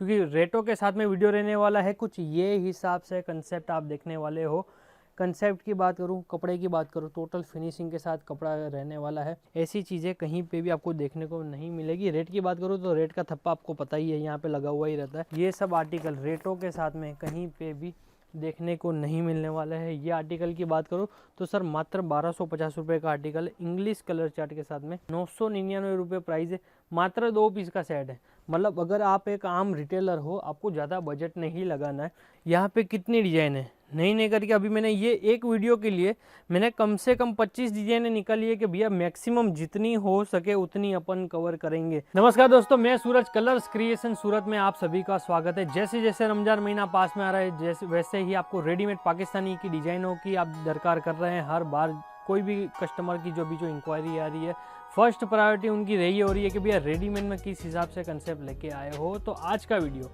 क्योंकि रेटों के साथ में वीडियो रहने वाला है। कुछ ये हिसाब से कंसेप्ट आप देखने वाले हो। कंसेप्ट की बात करूँ, कपड़े की बात करूँ, टोटल फिनिशिंग के साथ कपड़ा रहने वाला है। ऐसी चीज़ें कहीं पे भी आपको देखने को नहीं मिलेगी। रेट की बात करूँ तो रेट का थप्पा आपको पता ही है, यहाँ पे लगा हुआ ही रहता है। ये सब आर्टिकल रेटों के साथ में कहीं पे भी देखने को नहीं मिलने वाला है। ये आर्टिकल की बात करूँ तो सर मात्र 1250 रुपये का आर्टिकल इंग्लिश कलर चार्ट के साथ में 999 रुपये प्राइस है। मात्र 2 पीस का सेट है। मतलब अगर आप एक आम रिटेलर हो, आपको ज़्यादा बजट नहीं लगाना है। यहाँ पे कितनी डिज़ाइन है, नहीं करके अभी मैंने ये एक वीडियो के लिए मैंने कम से कम 25 डिजाइनें निकाली है कि भैया मैक्सिमम जितनी हो सके उतनी अपन कवर करेंगे। नमस्कार दोस्तों, मैं सूरज कलर्स क्रिएशन सूरत में आप सभी का स्वागत है। जैसे जैसे रमजान महीना पास में आ रहा है, जैसे वैसे ही आपको रेडीमेड पाकिस्तानी की डिजाइनों की आप दरकार कर रहे हैं। हर बार कोई भी कस्टमर की जो इंक्वायरी आ रही है, फर्स्ट प्रायोरिटी उनकी रही हो रही है कि भैया रेडीमेड में किस हिसाब से कंसेप्ट लेके आए हो। तो आज का वीडियो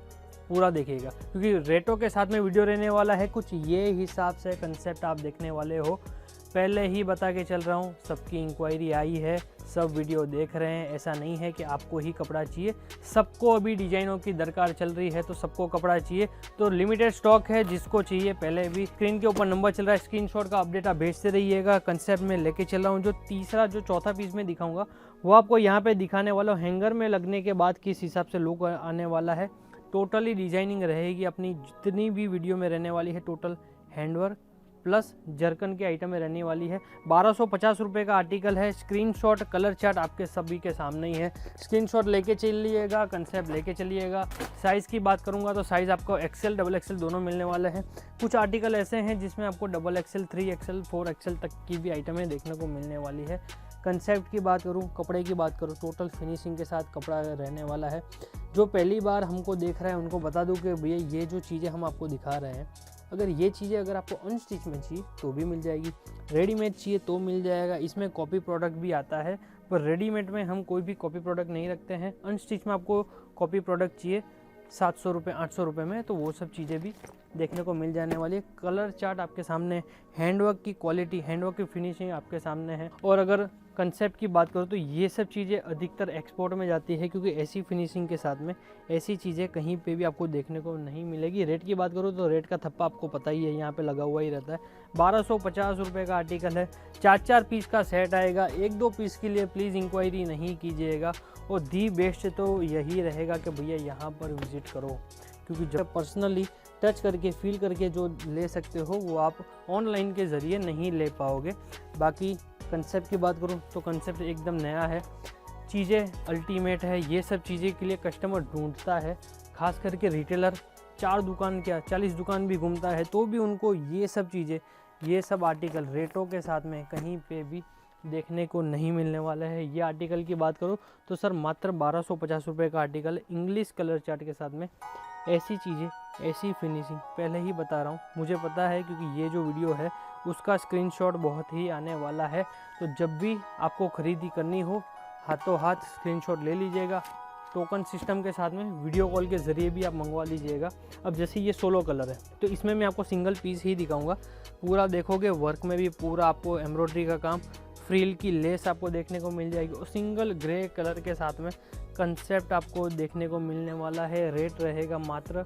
पूरा देखिएगा, क्योंकि रेटों के साथ में वीडियो रहने वाला है। कुछ ये हिसाब से कंसेप्ट आप देखने वाले हो। पहले ही बता के चल रहा हूँ, सबकी इंक्वायरी आई है, सब वीडियो देख रहे हैं। ऐसा नहीं है कि आपको ही कपड़ा चाहिए, सबको अभी डिजाइनों की दरकार चल रही है, तो सबको कपड़ा चाहिए। तो लिमिटेड स्टॉक है, जिसको चाहिए पहले भी स्क्रीन के ऊपर नंबर चल रहा है, स्क्रीनशॉट का अपडेट आप भेजते रहिएगा। कंसेप्ट में लेके चल रहा हूँ। जो चौथा पीस में दिखाऊंगा वो आपको यहाँ पे दिखाने वाला हूँ। हैंगर में लगने के बाद किस हिसाब से लुक आने वाला है, टोटली डिजाइनिंग रहेगी अपनी जितनी भी वीडियो में रहने वाली है। टोटल हैंडवर्क प्लस जर्कन की आइटम में रहने वाली है। 1250 रुपये का आर्टिकल है। स्क्रीनशॉट कलर चार्ट आपके सभी के सामने ही है, स्क्रीनशॉट लेके चलिएगा, कंसेप्ट लेके चलिएगा। साइज़ की बात करूंगा तो साइज़ आपको एक्सेल डबल एक्सेल दोनों मिलने वाले हैं। कुछ आर्टिकल ऐसे हैं जिसमें आपको डबल एक्सेल 3 एक्सेल 4 एक्सेल तक की भी आइटमें देखने को मिलने वाली है। कंसेप्ट की बात करूँ, कपड़े की बात करूँ, टोटल फिनिशिंग के साथ कपड़ा रहने वाला है। जो पहली बार हमको देख रहे हैं उनको बता दूं कि भैया ये जो चीज़ें हम आपको दिखा रहे हैं, अगर ये चीज़ें अगर आपको अनस्टिच में चाहिए तो भी मिल जाएगी, रेडीमेड चाहिए तो मिल जाएगा। इसमें कॉपी प्रोडक्ट भी आता है, पर रेडीमेड में हम कोई भी कॉपी प्रोडक्ट नहीं रखते हैं। अनस्टिच में आपको कॉपी प्रोडक्ट चाहिए 700 रुपये 800 रुपये में, तो वो सब चीज़ें भी देखने को मिल जाने वाली है। कलर चार्ट आपके सामने, हैंडवर्क की क्वालिटी, हैंडवर्क की फिनिशिंग आपके सामने है। और अगर कंसेप्ट की बात करो तो ये सब चीज़ें अधिकतर एक्सपोर्ट में जाती है, क्योंकि ऐसी फिनिशिंग के साथ में ऐसी चीज़ें कहीं पे भी आपको देखने को नहीं मिलेगी। रेट की बात करो तो रेट का थप्पा आपको पता ही है, यहाँ पे लगा हुआ ही रहता है। 1250 रुपये का आर्टिकल है। 4 पीस का सेट आएगा। 1-2 पीस के लिए प्लीज़ इंक्वायरी नहीं कीजिएगा। और दी बेस्ट तो यही रहेगा कि भैया यहाँ पर विज़िट करो, क्योंकि जब पर्सनली टच करके फील करके जो ले सकते हो वो आप ऑनलाइन के ज़रिए नहीं ले पाओगे। बाकी कंसेप्ट की बात करूँ तो कंसेप्ट एकदम नया है, चीज़ें अल्टीमेट है। ये सब चीज़ें के लिए कस्टमर ढूंढता है, खास करके रिटेलर 4 दुकान क्या 40 दुकान भी घूमता है तो भी उनको ये सब चीज़ें, ये सब आर्टिकल रेटों के साथ में कहीं पे भी देखने को नहीं मिलने वाला है। ये आर्टिकल की बात करूँ तो सर मात्र 1250 रुपये का आर्टिकल इंग्लिश कलर चार्ट के साथ में। ऐसी चीज़ें, ऐसी फिनिशिंग पहले ही बता रहा हूँ, मुझे पता है, क्योंकि ये जो वीडियो है उसका स्क्रीनशॉट बहुत ही आने वाला है। तो जब भी आपको ख़रीदी करनी हो, हाथों हाथ स्क्रीनशॉट ले लीजिएगा। टोकन सिस्टम के साथ में वीडियो कॉल के ज़रिए भी आप मंगवा लीजिएगा। अब जैसे ये 16 कलर है, तो इसमें मैं आपको सिंगल पीस ही दिखाऊंगा। पूरा देखोगे वर्क में भी पूरा आपको एम्ब्रॉयडरी का काम, फ्रिल की लेस आपको देखने को मिल जाएगी, और सिंगल ग्रे कलर के साथ में कंसेप्ट आपको देखने को मिलने वाला है। रेट रहेगा मात्र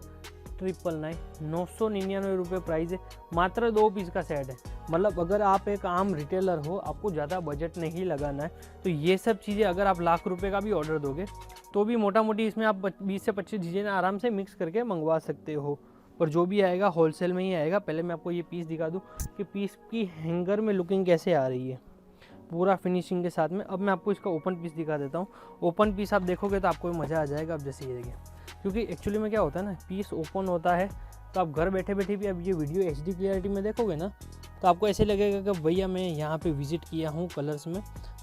999 रुपये प्राइस है। मात्र 2 पीस का सेट है। मतलब अगर आप एक आम रिटेलर हो, आपको ज़्यादा बजट नहीं लगाना है, तो ये सब चीज़ें अगर आप लाख रुपए का भी ऑर्डर दोगे तो भी मोटा मोटी इसमें आप 20 से 25 चीज़ें आराम से मिक्स करके मंगवा सकते हो। पर जो भी आएगा होलसेल में ही आएगा। पहले मैं आपको ये पीस दिखा दूँ कि पीस की हैंगर में लुकिंग कैसे आ रही है, पूरा फिनिशिंग के साथ में। अब मैं आपको इसका ओपन पीस दिखा देता हूँ। ओपन पीस आप देखोगे तो आपको मज़ा आ जाएगा। अब जैसे ये देखिए, क्योंकि एक्चुअली में क्या होता है ना, पीस ओपन होता है तो आप घर बैठे बैठे भी अब ये वीडियो HD क्लियरिटी में देखोगे ना, तो आपको ऐसे लगेगा कि भैया मैं यहाँ पे विज़िट किया हूँ कलर्स में।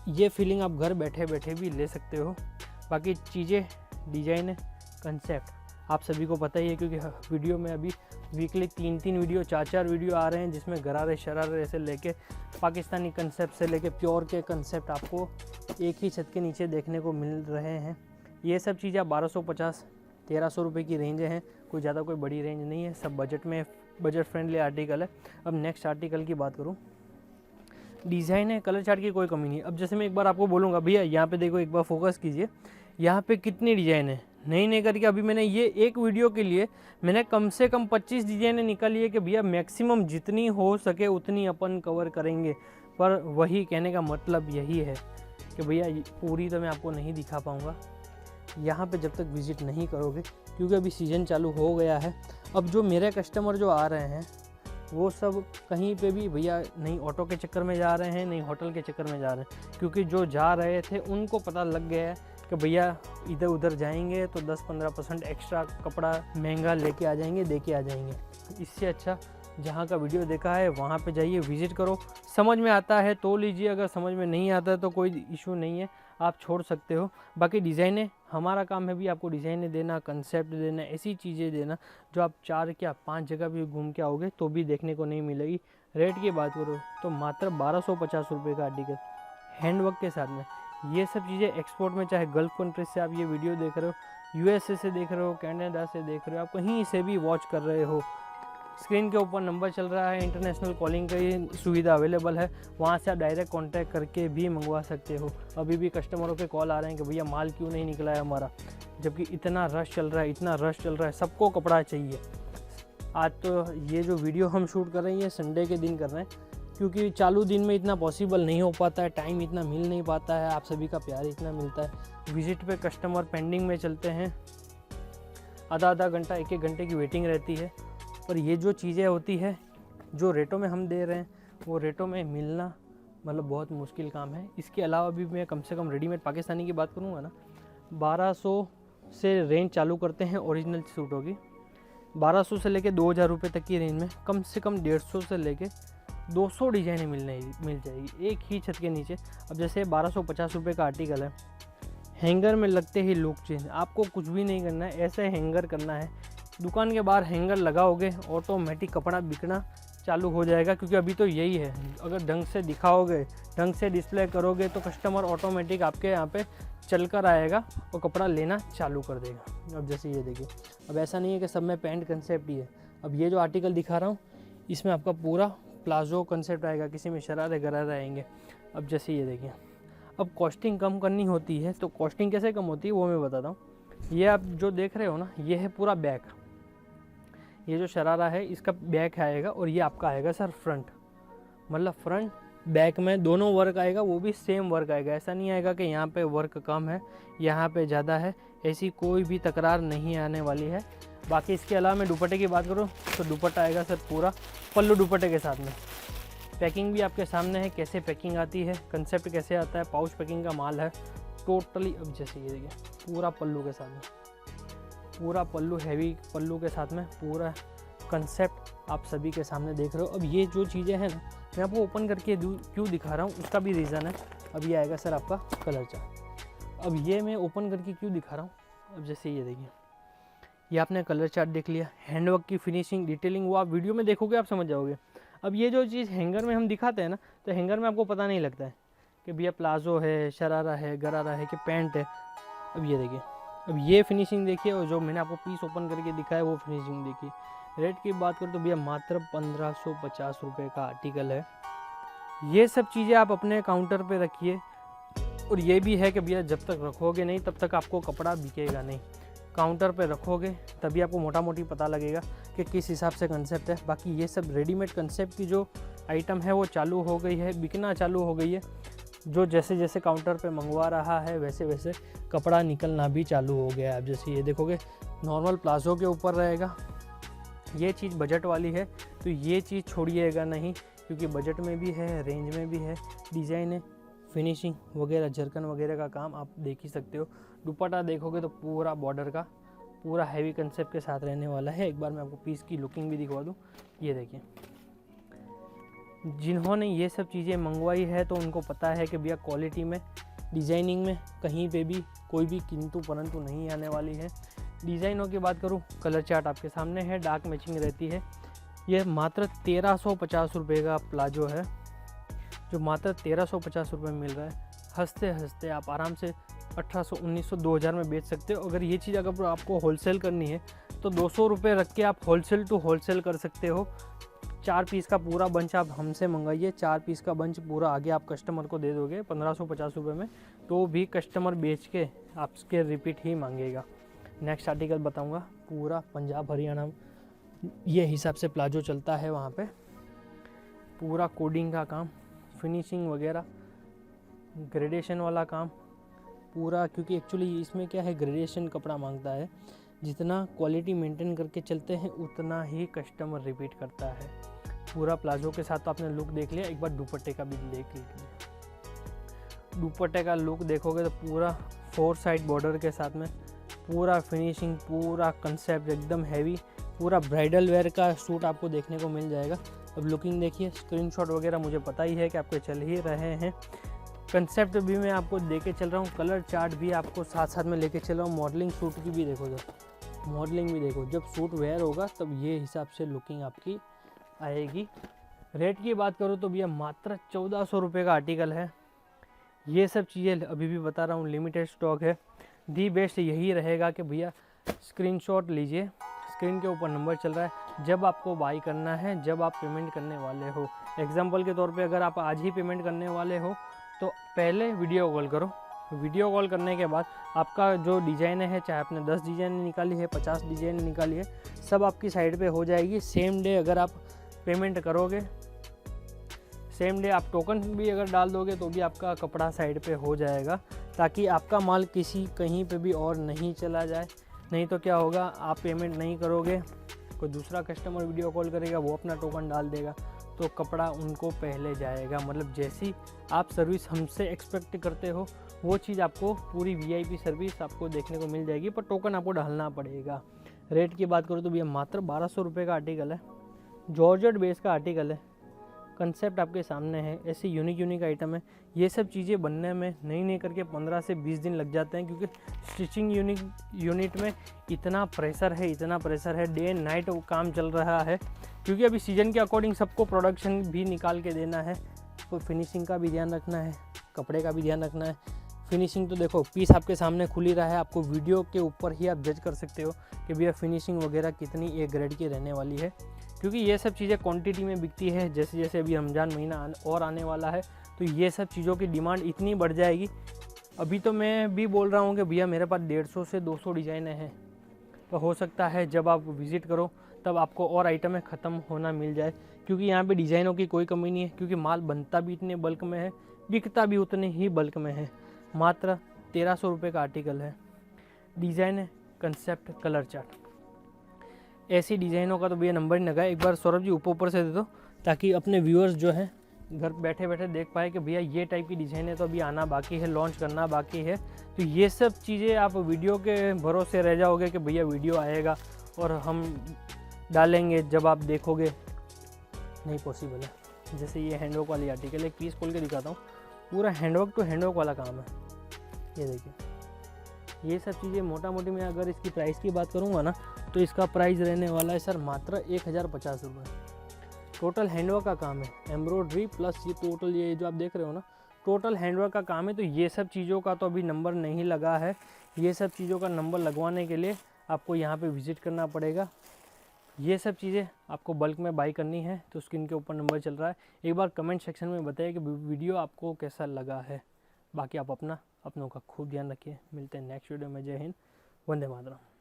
ये फीलिंग आप घर बैठे बैठे भी ले सकते हो। बाकी चीज़ें, डिज़ाइन, कंसेप्ट आप सभी को पता ही है, क्योंकि वीडियो में अभी वीकली 3-3 वीडियो 4-4 वीडियो आ रहे हैं, जिसमें गरारे शरारे से लेके पाकिस्तानी कंसेप्ट से लेके प्योर के कंसेप्ट आपको एक ही छत के नीचे देखने को मिल रहे हैं। ये सब चीज़ें 1250-1300 रुपये की रेंज हैं, कोई ज़्यादा कोई बड़ी रेंज नहीं है, सब बजट में, बजट फ्रेंडली आर्टिकल है। अब नेक्स्ट आर्टिकल की बात करूँ, डिज़ाइन है, कलर चार्ट की कोई कमी नहीं। अब जैसे मैं एक बार आपको बोलूँगा भैया यहाँ पे देखो, एक बार फोकस कीजिए, यहाँ पे कितनी डिज़ाइन है, नहीं करके अभी मैंने ये एक वीडियो के लिए मैंने कम से कम 25 डिज़ाइनें निकाली है कि भैया मैक्सिमम जितनी हो सके उतनी अपन कवर करेंगे। पर वही कहने का मतलब यही है कि भैया पूरी तो मैं आपको नहीं दिखा पाऊँगा यहाँ पे जब तक विज़िट नहीं करोगे, क्योंकि अभी सीज़न चालू हो गया है। अब जो मेरे कस्टमर जो आ रहे हैं वो सब कहीं पे भी भैया नहीं ऑटो के चक्कर में जा रहे हैं, नहीं होटल के चक्कर में जा रहे हैं, क्योंकि जो जा रहे थे उनको पता लग गया है कि भैया इधर उधर जाएंगे तो 10-15% एक्स्ट्रा कपड़ा महंगा लेके आ जाएंगे, दे के आ जाएंगे। इससे अच्छा जहाँ का वीडियो देखा है वहाँ पे जाइए, विज़िट करो, समझ में आता है तो लीजिए, अगर समझ में नहीं आता है तो कोई इशू नहीं है, आप छोड़ सकते हो। बाकी डिज़ाइनें हमारा काम है भी आपको डिज़ाइनें देना, कंसेप्ट देना, ऐसी चीज़ें देना जो आप 4 क्या 5 जगह भी घूम के आओगे तो भी देखने को नहीं मिलेगी। रेट की बात करो तो मात्र 1250 रुपये का आर्टिकल हैंडवर्क के साथ में। ये सब चीज़ें एक्सपोर्ट में, चाहे गल्फ कंट्रीज से आप ये वीडियो देख रहे हो, यूएसए से देख रहे हो, कनाडा से देख रहे हो, आप कहीं से भी वॉच कर रहे हो, स्क्रीन के ऊपर नंबर चल रहा है, इंटरनेशनल कॉलिंग की सुविधा अवेलेबल है, वहाँ से आप डायरेक्ट कांटेक्ट करके भी मंगवा सकते हो। अभी भी कस्टमरों के कॉल आ रहे हैं कि भैया माल क्यों नहीं निकला है हमारा, जबकि इतना रश चल रहा है, इतना रश चल रहा है, सबको कपड़ा चाहिए। आज तो ये जो वीडियो हम शूट कर रहे हैं ये संडे के दिन कर रहे हैं, क्योंकि चालू दिन में इतना पॉसिबल नहीं हो पाता है, टाइम इतना मिल नहीं पाता है, आप सभी का प्यार इतना मिलता है। विज़िट पे कस्टमर पेंडिंग में चलते हैं, आधा घंटा 1-1 घंटे की वेटिंग रहती है। पर ये जो चीज़ें होती है, जो रेटों में हम दे रहे हैं वो रेटों में मिलना मतलब बहुत मुश्किल काम है। इसके अलावा भी मैं कम से कम रेडीमेड पाकिस्तानी की बात करूँगा ना, 1200 से रेंज चालू करते हैं ओरिजिनल सूटों की। 1200 से लेके 2000 रुपये तक की रेंज में कम से कम 150 से लेके 200 डिज़ाइनें मिल जाएगी एक ही छत के नीचे। अब जैसे 1250 रुपये का आर्टिकल है, हैंगर में लगते ही लुक चेंज, आपको कुछ भी नहीं करना है, ऐसे हैंगर करना है, दुकान के बाहर हैंगर लगाओगे ऑटोमेटिक कपड़ा बिकना चालू हो जाएगा। क्योंकि अभी तो यही है, अगर ढंग से दिखाओगे, ढंग से डिस्प्ले करोगे तो कस्टमर ऑटोमेटिक आपके यहाँ पे चल कर आएगा और कपड़ा लेना चालू कर देगा। अब जैसे ये देखिए, अब ऐसा नहीं है कि सब में पैंट कंसेप्ट ही है। अब ये जो आर्टिकल दिखा रहा हूँ इसमें आपका पूरा प्लाजो कंसेप्ट आएगा, किसी में शरारे गरारे आएंगे। अब जैसे ये देखिए, अब कॉस्टिंग कम करनी होती है तो कॉस्टिंग कैसे कम होती है वो मैं बताता हूँ। ये आप जो देख रहे हो ना, ये है पूरा बैक, ये जो शरारा है इसका बैक आएगा और ये आपका आएगा सर फ्रंट, मतलब फ्रंट बैक में दोनों वर्क आएगा, वो भी सेम वर्क आएगा। ऐसा नहीं आएगा कि यहाँ पे वर्क कम है यहाँ पे ज़्यादा है, ऐसी कोई भी तकरार नहीं आने वाली है। बाकी इसके अलावा मैं दुपट्टे की बात करूँ तो दुपट्टा आएगा सर पूरा पल्लू दुपट्टे के साथ में। पैकिंग भी आपके सामने है, कैसे पैकिंग आती है, कंसेप्ट कैसे आता है, पाउच पैकिंग का माल है टोटली। अब जैसे ये देखिए पूरा पल्लू के साथ में, पूरा पल्लू हैवी पल्लू के साथ में पूरा कंसेप्ट आप सभी के सामने देख रहे हो। अब ये जो चीज़ें हैं ना, मैं आपको ओपन करके क्यों दिखा रहा हूँ उसका भी रीज़न है। अब ये आएगा सर आपका कलर चार्ट। अब ये मैं ओपन करके क्यों दिखा रहा हूँ, अब जैसे ये देखिए, ये आपने कलर चार्ट देख लिया, हैंडवर्क की फिनिशिंग डिटेलिंग वो आप वीडियो में देखोगे आप समझ जाओगे। अब ये जो चीज़ हैंगर में हम दिखाते हैं ना, तो हैंगर में आपको पता नहीं लगता है कि भैया प्लाजो है, शरारा है, गरारा है कि पैंट है। अब ये देखिए, अब ये फिनिशिंग देखिए और जो मैंने आपको पीस ओपन करके दिखाया वो फिनिशिंग देखिए। रेट की बात करूँ तो भैया मात्र 1550 रुपये का आर्टिकल है। ये सब चीज़ें आप अपने काउंटर पे रखिए। और ये भी है कि भैया जब तक रखोगे नहीं तब तक आपको कपड़ा बिकेगा नहीं, काउंटर पे रखोगे तभी आपको मोटा मोटी पता लगेगा कि किस हिसाब से कंसेप्ट है। बाकी ये सब रेडीमेड कंसेप्ट की जो आइटम है वो चालू हो गई है, बिकना चालू हो गई है। जो जैसे जैसे काउंटर पे मंगवा रहा है वैसे वैसे कपड़ा निकलना भी चालू हो गया है। अब जैसे ये देखोगे नॉर्मल प्लाजो के ऊपर रहेगा, ये चीज़ बजट वाली है तो ये चीज़ छोड़िएगा नहीं, क्योंकि बजट में भी है, रेंज में भी है, डिज़ाइन है, फिनिशिंग वगैरह, जरकन वगैरह का काम आप देख ही सकते हो। दुपट्टा देखोगे तो पूरा बॉर्डर का पूरा हैवी कंसेप्ट के साथ रहने वाला है। एक बार मैं आपको पीस की लुकिंग भी दिखवा दूँ, ये देखिए। जिन्होंने ये सब चीज़ें मंगवाई है तो उनको पता है कि भैया क्वालिटी में, डिज़ाइनिंग में कहीं पे भी कोई भी किंतु परंतु नहीं आने वाली है। डिज़ाइनों की बात करूँ, कलर चार्ट आपके सामने है, डार्क मैचिंग रहती है। ये मात्र 1350 रुपये का प्लाजो है, जो मात्र 1350 रुपये में मिल रहा है। हंसते हंसते आप आराम से 1800, 1900, 2000 में बेच सकते हो। अगर ये चीज़ अगर आपको होलसेल करनी है तो 200 रुपये रख के आप होलसेल टू होलसेल कर सकते हो। 4 पीस का पूरा बंच आप हमसे मंगाइए, 4 पीस का बंच पूरा आगे आप कस्टमर को दे दोगे 1550 रुपये में, तो भी कस्टमर बेच के आपके रिपीट ही मांगेगा। नेक्स्ट आर्टिकल बताऊंगा। पूरा पंजाब हरियाणा ये हिसाब से प्लाजो चलता है वहाँ पे। पूरा कोडिंग का काम, फिनिशिंग वगैरह, ग्रेडेशन वाला काम पूरा, क्योंकि एक्चुअली इसमें क्या है, ग्रेडेशन कपड़ा मांगता है। जितना क्वालिटी मेंटेन करके चलते हैं उतना ही कस्टमर रिपीट करता है। पूरा प्लाजो के साथ तो आपने लुक देख लिया, एक बार दुपट्टे का भी देख लीजिए। दुपट्टे का लुक देखोगे तो पूरा 4 साइड बॉर्डर के साथ में पूरा फिनिशिंग, पूरा कंसेप्ट एकदम हैवी, पूरा ब्राइडल वेयर का सूट आपको देखने को मिल जाएगा। अब लुकिंग देखिए, स्क्रीनशॉट वगैरह मुझे पता ही है कि आपके चल ही रहे हैं। कंसेप्ट भी मैं आपको देके चल रहा हूँ, कलर चार्ट भी आपको साथ साथ में लेके चल रहा हूँ। मॉडलिंग सूट की भी देखो, जब मॉडलिंग भी देखो, जब सूट वेयर होगा तब ये हिसाब से लुकिंग आपकी आएगी। रेट की बात करूँ तो भैया मात्र 1400 रुपये का आर्टिकल है। ये सब चीज़ें अभी भी बता रहा हूँ लिमिटेड स्टॉक है। दी बेस्ट यही रहेगा कि भैया स्क्रीनशॉट लीजिए, स्क्रीन के ऊपर नंबर चल रहा है, जब आपको बाई करना है, जब आप पेमेंट करने वाले हो। एग्जाम्पल के तौर पे अगर आप आज ही पेमेंट करने वाले हो तो पहले वीडियो कॉल करो। वीडियो कॉल करने के बाद आपका जो डिज़ाइन है, चाहे आपने 10 डिज़ाइन निकाली है, 50 डिज़ाइन निकाली है, सब आपकी साइड पे हो जाएगी। सेम डे अगर आप पेमेंट करोगे, सेम डे आप टोकन भी अगर डाल दोगे तो भी आपका कपड़ा साइड पे हो जाएगा, ताकि आपका माल किसी कहीं पे भी और नहीं चला जाए। नहीं तो क्या होगा, आप पेमेंट नहीं करोगे, कोई दूसरा कस्टमर वीडियो कॉल करेगा, वो अपना टोकन डाल देगा, तो कपड़ा उनको पहले जाएगा। मतलब जैसी आप सर्विस हमसे एक्सपेक्ट करते हो वो चीज़ आपको पूरी वीआईपी सर्विस आपको देखने को मिल जाएगी, पर टोकन आपको डालना पड़ेगा। रेट की बात करूँ तो भैया मात्र 1200 रुपये का आर्टिकल है। जॉर्जेट बेस का आर्टिकल है, कंसेप्ट आपके सामने है। ऐसी यूनिक आइटम है। ये सब चीज़ें बनने में नई करके 15 से 20 दिन लग जाते हैं, क्योंकि स्टिचिंग यूनिट में इतना प्रेशर है, डे एंड नाइट काम चल रहा है। क्योंकि अभी सीज़न के अकॉर्डिंग सबको प्रोडक्शन भी निकाल के देना है, तो फिनिशिंग का भी ध्यान रखना है, कपड़े का भी ध्यान रखना है। फिनिशिंग तो देखो, पीस आपके सामने खुल ही रहा है, आपको वीडियो के ऊपर ही आप जज कर सकते हो कि भैया फिनिशिंग वगैरह कितनी ए ग्रेड की रहने वाली है। क्योंकि ये सब चीज़ें क्वांटिटी में बिकती है। जैसे जैसे अभी रमज़ान महीना और आने वाला है, तो ये सब चीज़ों की डिमांड इतनी बढ़ जाएगी। अभी तो मैं भी बोल रहा हूँ कि भैया मेरे पास 150 से 200 डिज़ाइनें हैं, तो हो सकता है जब आप विज़िट करो तब आपको और आइटमें ख़त्म होना मिल जाए। क्योंकि यहाँ पे डिज़ाइनों की कोई कमी नहीं है, क्योंकि माल बनता भी इतने बल्क में है, बिकता भी उतने ही बल्क में है। मात्र 1300 रुपये का आर्टिकल है। डिज़ाइन, कंसेप्ट, कलर चार्ट, ऐसी डिज़ाइनों का तो भैया नंबर नहीं लगा। एक बार सौरभ जी ऊपर से दे दो, ताकि अपने व्यूअर्स जो हैं घर बैठे बैठे देख पाए कि भैया ये टाइप की डिज़ाइनें तो अभी आना बाकी है, लॉन्च करना बाकी है। तो ये सब चीज़ें आप वीडियो के भरोसे रह जाओगे कि भैया वीडियो आएगा और हम डालेंगे, जब आप देखोगे नहीं पॉसिबल है। जैसे ये हैंडवर्क वाली आर्टिकल, एक पीस खोल के दिखाता हूँ, पूरा हैंडवर्क टू हैंडवर्क वाला काम है। ये देखिए, ये सब चीज़ें मोटा मोटी मैं अगर इसकी प्राइस की बात करूँगा ना, तो इसका प्राइस रहने वाला है सर मात्र 1050 रुपये। टोटल हैंडवर्क का काम है, एम्ब्रॉयडरी प्लस ये टोटल ये जो आप देख रहे हो ना, टोटल हैंडवर्क का काम है। तो ये सब चीज़ों का तो अभी नंबर नहीं लगा है। ये सब चीज़ों का नंबर लगवाने के लिए आपको यहाँ पे विज़िट करना पड़ेगा। ये सब चीज़ें आपको बल्क में बाई करनी है, तो स्क्रीन के ऊपर नंबर चल रहा है। एक बार कमेंट सेक्शन में बताइए कि वीडियो आपको कैसा लगा है। बाकी आप अपनों का खूब ध्यान रखिए। मिलते हैं नेक्स्ट वीडियो में। जय हिंद, वंदे मातरम।